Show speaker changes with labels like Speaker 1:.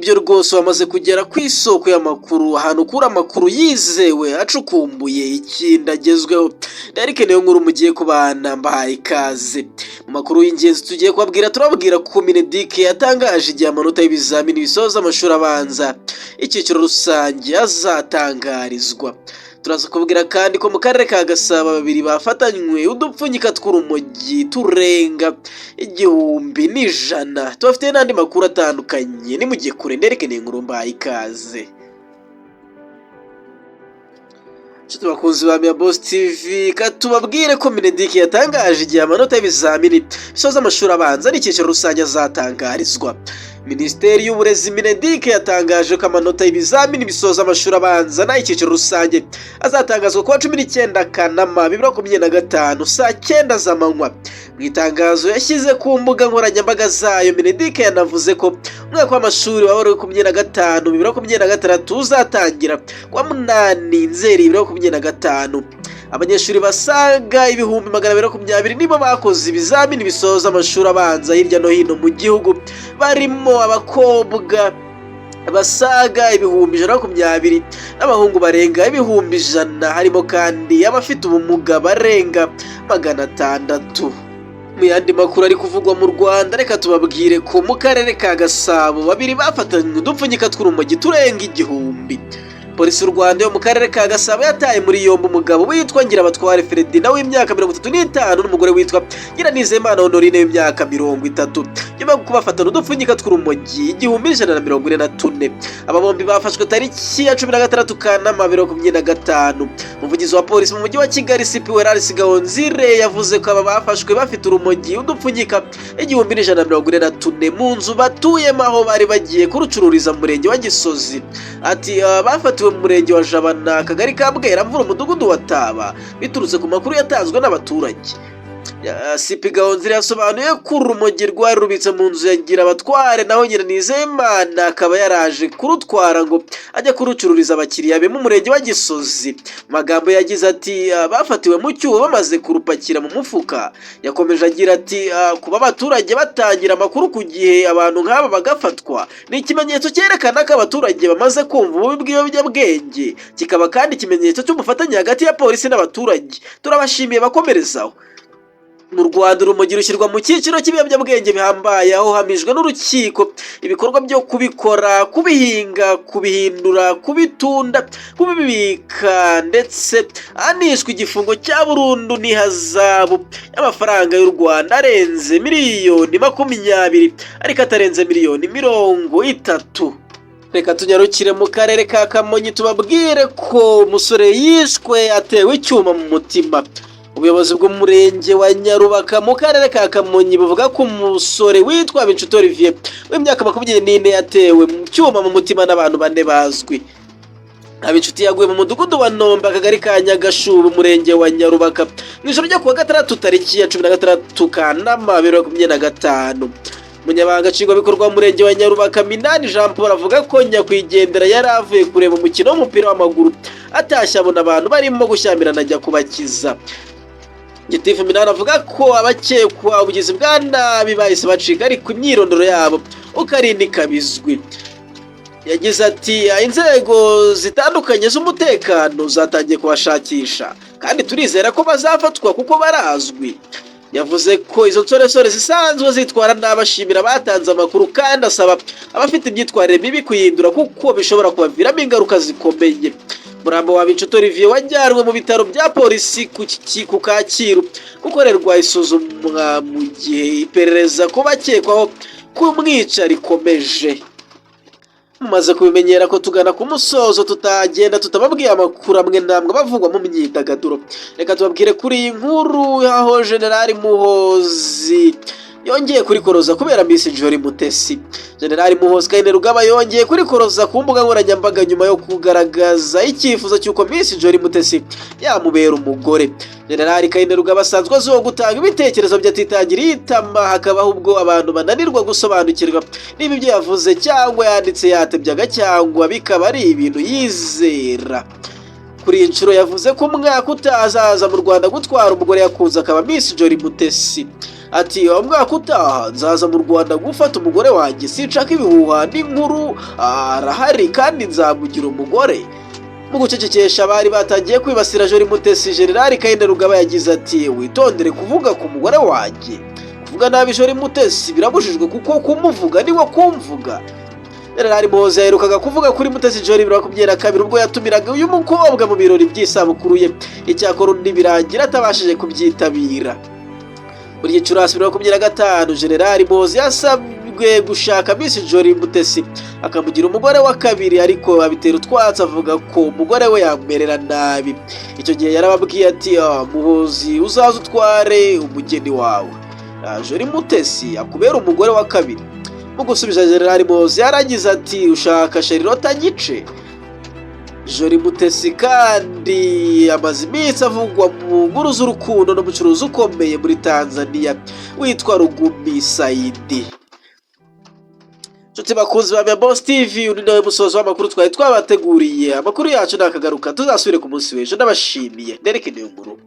Speaker 1: nibyo rwose wamaze kugera ku isoko y'amakuru, ahantu ukura amakuru yizewe acukumbuye ikindi agezweho. Derek niyo nkuru mugiye kubana mbahaye ikaze. Mu makuru y'ingenzi tugiye kubabwira, turababwira ko Mineduc yatangaje igihe amanota y'ibizamini bisoza amashuri abanza icyiciro rusange azatangarizwa. Turaza kubwira kandi ko mu karere ka Gasabo babiri bafatanywe udupfunyika tw'urumogi turenga 1,100. Tubafite n'andi makuru atandukanye, ni mugiye kure. Derek niyo nkuru mbahaye ikaze. Bakunzi ba Mia Boss TV, katubabwire ko Mineduc yatangaje igihe amanota y'ibizamini bisoza amashuri abanza n'icyiciro rusange azatangarizwa. Minisiteri y'Uburezi Mineduc yatangaje ko amanota y'ibizamini bisoza amashuri abanza n'icyiciro rusange azatangazwa kuwa 19 Kanama 2025 saa 9 z'amanywa. Mu itangazo yashyize ku mbuga nkoranyambaga zayo, Mineduc yanavuze ko umwaka w'amashuri wa 2025-2026 uzatangira kuwa 8 Nzeri 2025. Abanyeshuri basaga 220,000 nibo bakoze ibizamini bisoza amashuri abanza hirya no hino mu gihugu, barimo abakobwa basaga 120,000 n'abahungu barenga 100,000, harimo kandi abafite ubumuga barenga 600. Mu yandi makuru ari kuvugwa mu Rwanda, reka tubabwire ko mu karere ka Gasabo babiri bafatanywe udupfunyika tw'urumogi turenga 1,000. Polisi y'u Rwanda yo mu karere ka Gasabo yataye muri yombi umugabo witwa Ngirabatware Ferdinand w'imyaka 35 n'umugore witwa Nyiranizeyimana Honorine w'imyaka 30, nyuma yo kubafatana udupfunyika tw'urumogi 1,144. Aba bombi bafashwe tariki ya 16 Kanama 2025. Umuvugizi wa polisi mu mujyi wa Kigali CP Weraris Gahonzire yavuze ko aba bafashwe bafite urumogi udupfunyika 1,144 mu nzu batuyemo aho bari bagiye kurucururiza mu murenge wa Gisozi. Ati bafatiwe mu murenge wa Jabana, akagari ka Bweramvura, umudugudu wa Taba, biturutse ku makuru yatanzwe n'abaturage. CP Gahonzire yasobanuye ko urumogi rwari rubitse mu nzu ya Ngirabatware, naho Nyiranizeyimana akaba yaraje kurutwara ngo ajya kurucururiza abakiriya be mu murenge wa Gisozi. Magambo yagize ati bafatiwe mu cyuho bamaze kurupakira mu mufuka. Yakomeje agira ati kuba abaturage batangira amakuru ku gihe abantu nk'aba bagafatwa ni ikimenyetso cyerekana ko abaturage bamaze kumva ububi bw'ibiyobyabwenge, kikaba kandi ikimenyetso cy'ubufatanye hagati ya polisi n'abaturage. Turabashimiye, bakomerezaho. Mu Rwanda urumogi rushyirwa mu cyiciro cy'ibiyobyabwenge bihambaye, aho hamijwe n'urukiko ibikorwa byo kubikora, kubihinga, kubihindura, kubitunda, kubibika, ndetse anishwe igifungo cya burundu n'ihazabu y'amafaranga y'u Rwanda arenze miliyoni 20, ariko atarenze miliyoni 30. Reka tunyarukire mu karere ka Kamonyi, tubabwire ko umusore yishwe atewe icyuma mu mutima. Ubuyobozi bw'umurenge wa Nyarubaka mu karere ka Kamonyi buvuga ko umusore witwa Binshuti Olivier w'imyaka 24 yatewe mu cyuma mu mutima n'abantu 4 bazwi. Abinshuti yaguye mu mudugudu wa Nombe, akagari ka Nyagashubu, umurenge wa Nyarubaka, mu ijoro ryo kuwa 6 tariki ya 16 Kanama 2025. Umunyamabanga nshingwabikorwa w'umurenge wa Nyarubaka Minani Jean Paul avuga ko nyakwigendera yari avuye kureba umukino w'umupira w'amaguru, atashye abona abantu barimo gushyamirana ajya kubakiza. Gitifu Minani avuga ko abakekwa ubugizi bwa nabi bahise bacika, ariko imyirondoro yabo ukarinda ikabizwi. Yagize ati inzego zitandukanye z'umutekano zatangiye kubashakisha kandi turizera ko bazafatwa kuko barazwi. Yavuze ko izo nsoresore zisanzwe zitwara n'abashimira batanze amakuru, kandi asaba abafite imyitwarire mibi kuyihindura kuko bishobora kubaviramo ingaruka zikomeye. Murambo wa Binshuti Olivier wajyanwe mu bitaro bya polisi ku Kacyiru gukorerwa isuzumwa, mu gihe iperereza ku bakekwaho kumwica rikomeje. Mumaze kubimenyera ko tugana ku musozo tutagenda tutababwiye amakuru amwe namwe bavugwa mu myidagaduro. Reka tubabwire kuri iyi nkuru, aho General Muhozi yongeye kurikoroza kubera Miss Jolly Mutesi. General Muhozi Kainerugaba yongeye kurikoroza ku mbuga nkoranyambaga nyuma yo kugaragaza icyifuzo cy'uko Miss Jolly Mutesi yamubera umugore. General Kainerugaba asanzwe azwiho gutanga ibitekerezo byatitangiriye itama, hakabaho ubwo abantu bananirwa gusobanukirwa niba ibyo yavuze cyangwa yanditse yatebyaga cyangwa bikaba ari ibintu yizera. Kuri iyi nshuro yavuze ko umwaka utazaza mu Rwanda gutwara umugore yakunze akaba Miss Jolly Mutesi. ati umwaka utaha nzaza mu Rwanda gufata umugore wanjye, sinshaka ibihuha n'inkuru, arahari kandi nzamugira umugore. Mu gucecekesha bari batangiye kwibasira Jolly Mutesi, General Kayinda Rugaba yagize ati witondere kuvuga ku mugore wanjye, kuvuga nabi Jolly Mutesi birabujijwe kuko kumuvuga niwe kumvuga. General Muhoozi yaherukaga kuvuga kuri Mutesi Jolly 2022 ubwo yatumiraga uyu mukobwa mu birori by'isabukuru ye, icyakora undi birangira atabashije kubyitabira. Muri Gicurasi 2025 General Muhoozi yasabwe gushaka Miss Jolly Mutesi akamugira umugore wa kabiri, ariko abitera utwatsi avuga ko umugore we yamerera nabi. Icyo gihe yarababwiye ati Muhoozi uzaza utware umugeni wawe, Jolly Mutesi akubera umugore wa kabiri. Mu gusubiza General Muhoozi yaragize ati ushaka Charlotte anyice. Jolly Mutesi kandi amaze iminsi avugwa mu nkuru z'urukundo n'umucuruzi ukomeye muri Tanzania witwa Rugumi Saidi. Nshuti bakunzi ba Boss TV, uyu ni nawe musozo w'amakuru twari twabateguriye. Amakuru yacu nakagaruka tuzasubire ku munsi w'ejo. Ndabashimiye Derek Niyonkuru.